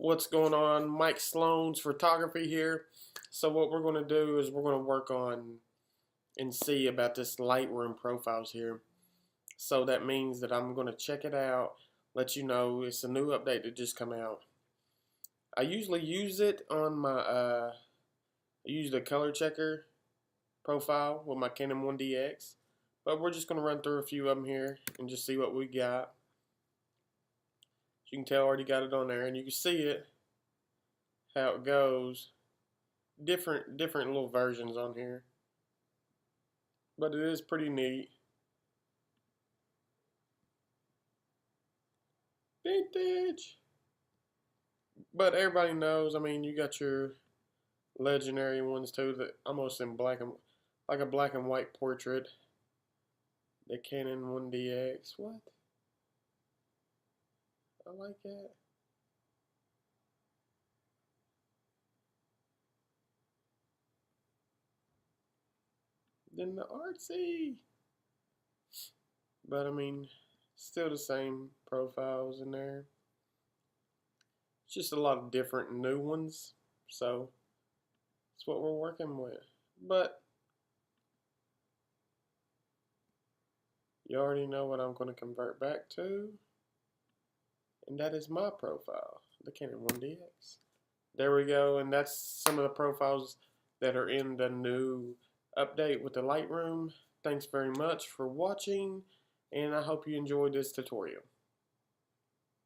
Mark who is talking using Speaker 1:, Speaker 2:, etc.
Speaker 1: What's going on? Mike Sloan's photography here. So what we're going to do is we're going to work on and see about this Lightroom profiles here. So that means that I'm going to check it out, let you know it's a new update that just come out. I usually use it on my I use the color checker profile with my Canon 1DX, but we're just going to run through a few of them here and just see what we got. You can tell I already got it on there, and you can see it, how it goes. Different little versions on here, but it is pretty neat. Vintage. But everybody knows, I mean, you got your legendary ones too, that almost in black and like a black and white portrait. The Canon 1DX. What? I like that. Then the artsy. But I mean, still the same profiles in there. It's just a lot of different new ones. So that's what we're working with. But you already know what I'm going to convert back to. And that is my profile, the Canon 1DX. There we go, and that's some of the profiles that are in the new update with the Lightroom. Thanks very much for watching, and I hope you enjoyed this tutorial.